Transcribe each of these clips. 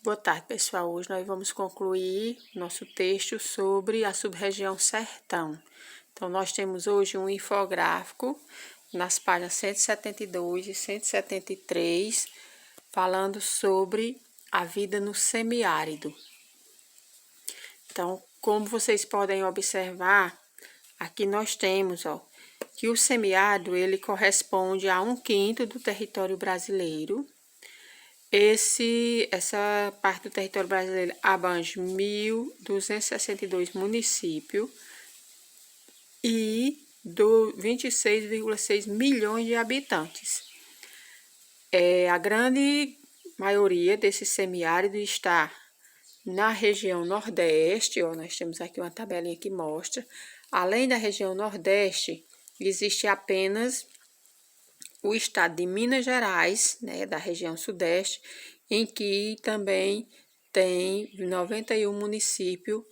Boa tarde, pessoal. Hoje nós vamos concluir nosso texto sobre a sub-região Sertão. Então, nós temos hoje um infográfico nas páginas 172 e 173, falando sobre a vida no semiárido. Então, como vocês podem observar, aqui nós temos, que o semiárido, ele corresponde a 1/5 do território brasileiro. Essa parte do território brasileiro abrange 1.262 municípios e 26,6 milhões de habitantes. A grande maioria desse semiárido está na região Nordeste, nós temos aqui uma tabelinha que mostra. Além da região Nordeste, existe apenas o estado de Minas Gerais, né, da região Sudeste, em que também tem 91 municípios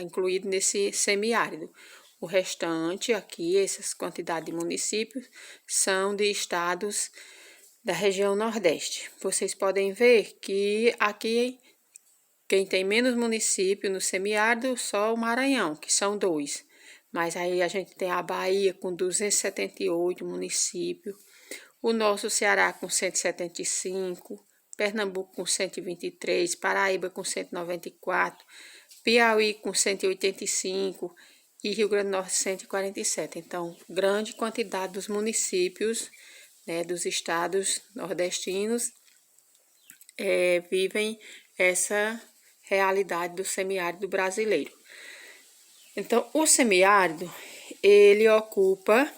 incluído nesse semiárido. O restante aqui, essas quantidades de municípios, são de estados da região Nordeste. Vocês podem ver que aqui, quem tem menos município no semiárido, só o Maranhão, que são 2. Mas aí a gente tem a Bahia com 278 municípios, o nosso Ceará com 175, Pernambuco com 123, Paraíba com 194, Piauí com 185 e Rio Grande do Norte 147. Então, grande quantidade dos municípios, né, dos estados nordestinos vivem essa realidade do semiárido brasileiro. Então, o semiárido, ele ocupa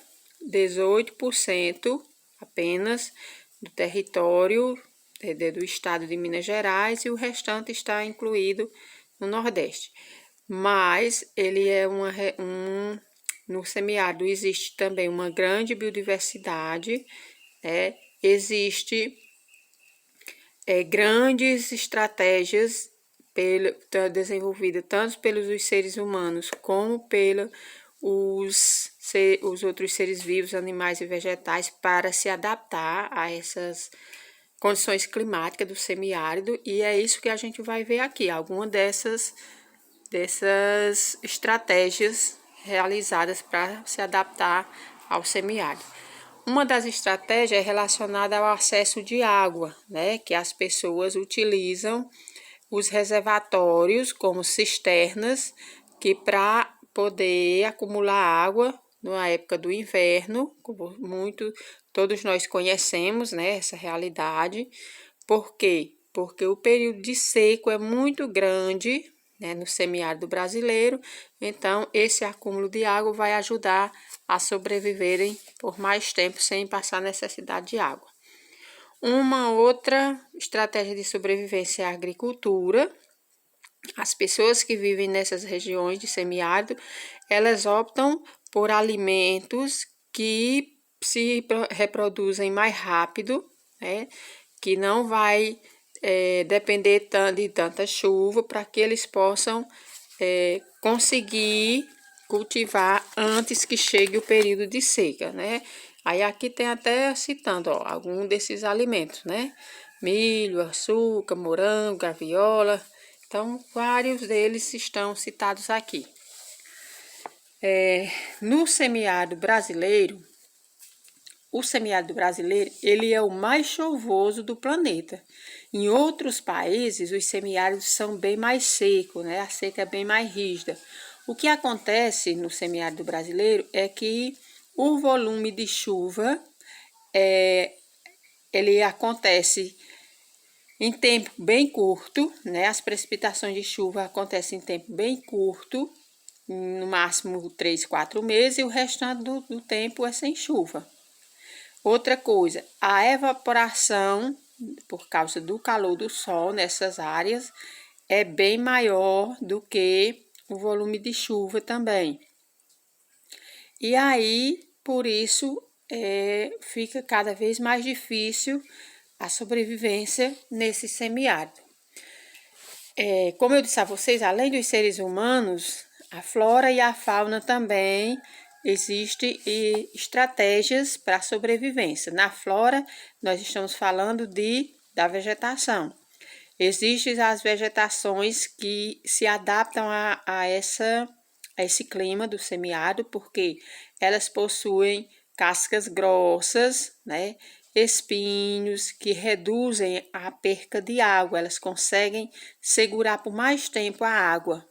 18% apenas do território do estado de Minas Gerais e o restante está incluído no Nordeste. Mas ele é no semiárido existe também uma grande biodiversidade, existe grandes estratégias desenvolvida tanto pelos seres humanos como pelos outros seres vivos, animais e vegetais, para se adaptar a essas condições climáticas do semiárido, e é isso que a gente vai ver aqui, algumas dessas estratégias realizadas para se adaptar ao semiárido. Uma das estratégias é relacionada ao acesso de água, né, que as pessoas utilizam os reservatórios como cisternas, que para poder acumular água na época do inverno, como todos nós conhecemos, né, essa realidade. Por quê? Porque o período de seco é muito grande, né, no semiárido brasileiro, então esse acúmulo de água vai ajudar a sobreviverem por mais tempo sem passar necessidade de água. Uma outra estratégia de sobrevivência é a agricultura. As pessoas que vivem nessas regiões de semiárido, elas optam por alimentos que se reproduzem mais rápido, né? Que não vai depender de tanta chuva, para que eles possam conseguir cultivar antes que chegue o período de seca, né? Aí aqui tem até citando, algum desses alimentos, né? Milho, açúcar, morango, graviola. Então, vários deles estão citados aqui. No semiárido brasileiro, o semiárido brasileiro, ele é o mais chuvoso do planeta. Em outros países, os semiáridos são bem mais secos, né? A seca é bem mais rígida. O que acontece no semiárido brasileiro é que o volume de chuva, ele acontece em tempo bem curto, né? As precipitações de chuva acontecem em tempo bem curto, no máximo 3, 4 meses, e o restante do tempo é sem chuva. Outra coisa, a evaporação, por causa do calor do sol nessas áreas, é bem maior do que o volume de chuva também. E aí, por isso, fica cada vez mais difícil a sobrevivência nesse semiárido. Como eu disse a vocês, além dos seres humanos, a flora e a fauna também existem estratégias para sobrevivência. Na flora, nós estamos falando da vegetação. Existem as vegetações que se adaptam a esse clima do semiárido, porque elas possuem cascas grossas, né? Espinhos que reduzem a perca de água, elas conseguem segurar por mais tempo a água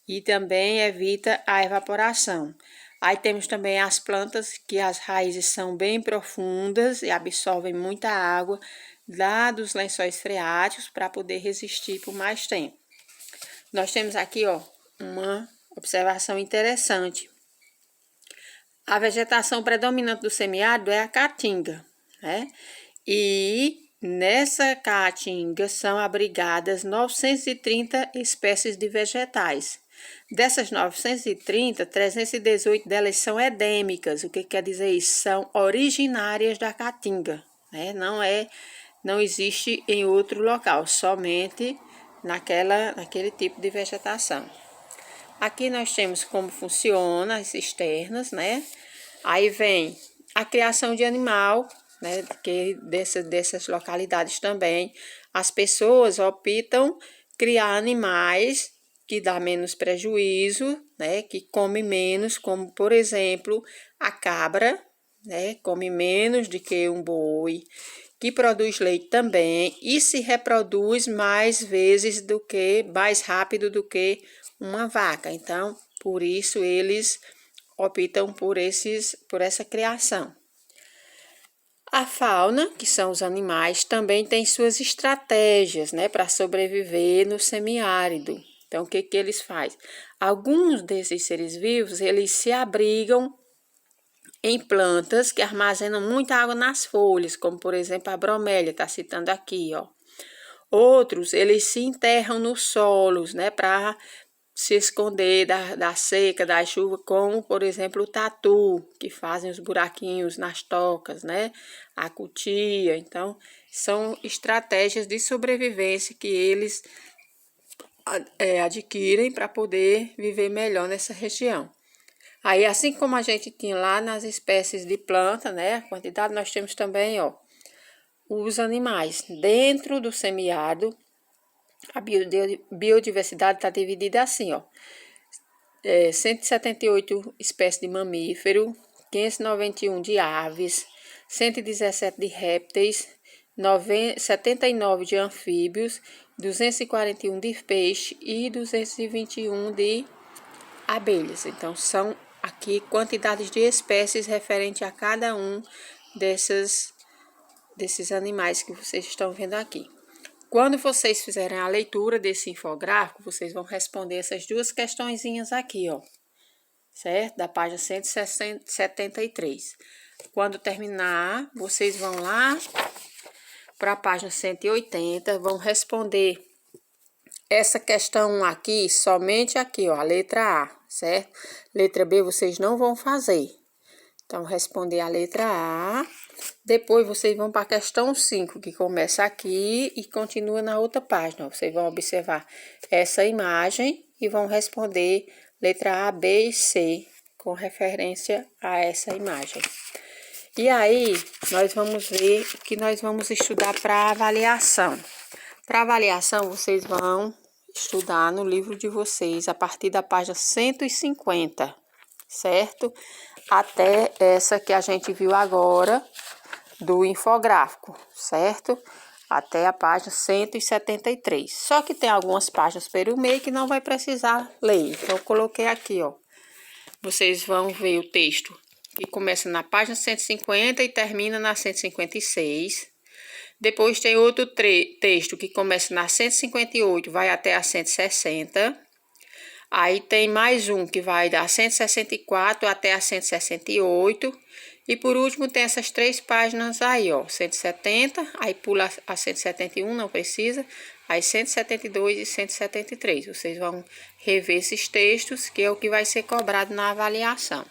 e também evita a evaporação. Aí temos também as plantas que as raízes são bem profundas e absorvem muita água lá dos lençóis freáticos para poder resistir por mais tempo. Nós temos aqui, ó, uma observação interessante. A vegetação predominante do semiárido é a caatinga, né? E nessa caatinga são abrigadas 930 espécies de vegetais. Dessas 930, 318 delas são endêmicas. O que quer dizer isso? São originárias da caatinga, né? Não existe em outro local, somente naquele tipo de vegetação. Aqui nós temos como funciona as cisternas, né? Aí vem a criação de animal, né? Que dessas localidades também. As pessoas optam criar animais que dá menos prejuízo, né? Que come menos, como por exemplo a cabra, né? Come menos do que um boi, que produz leite também e se reproduz mais rápido do que uma vaca. Então, por isso eles optam por essa criação. A fauna, que são os animais, também tem suas estratégias, né, para sobreviver no semiárido. Então, o que eles fazem? Alguns desses seres vivos, eles se abrigam em plantas que armazenam muita água nas folhas, como por exemplo a bromélia, está citando aqui, ó. Outros, eles se enterram nos solos, né, para se esconder da seca, da chuva, como por exemplo o tatu, que fazem os buraquinhos nas tocas, né, a cutia. Então, são estratégias de sobrevivência que eles adquirem para poder viver melhor nessa região. Aí, assim como a gente tinha lá nas espécies de planta, né, a quantidade, nós temos também, ó, os animais. Dentro do semiárido, a biodiversidade está dividida assim, ó. 178 espécies de mamífero, 591 de aves, 117 de répteis, 79 de anfíbios, 241 de peixe e 221 de abelhas. Então, são aqui quantidades de espécies referente a cada um desses animais que vocês estão vendo aqui. Quando vocês fizerem a leitura desse infográfico, vocês vão responder essas duas questõezinhas aqui, ó. Certo? Da página 173. Quando terminar, vocês vão lá para a página 180, vão responder essa questão aqui, somente aqui, ó, a letra A, certo? Letra B vocês não vão fazer. Então, responder a letra A. Depois, vocês vão para a questão 5, que começa aqui e continua na outra página. Vocês vão observar essa imagem e vão responder letra A, B e C, com referência a essa imagem. E aí, nós vamos ver o que nós vamos estudar para avaliação. Para avaliação, vocês vão estudar no livro de vocês, a partir da página 150, certo? Até essa que a gente viu agora, do infográfico, certo? Até a página 173. Só que tem algumas páginas pelo meio que não vai precisar ler. Então, eu coloquei aqui, ó. Vocês vão ver o texto que começa na página 150 e termina na 156. Depois tem outro texto que começa na 158, vai até a 160. Aí tem mais um que vai da 164 até a 168. E por último tem essas 3 páginas aí, ó. 170, aí pula a 171, não precisa. Aí 172 e 173. Vocês vão rever esses textos, que é o que vai ser cobrado na avaliação.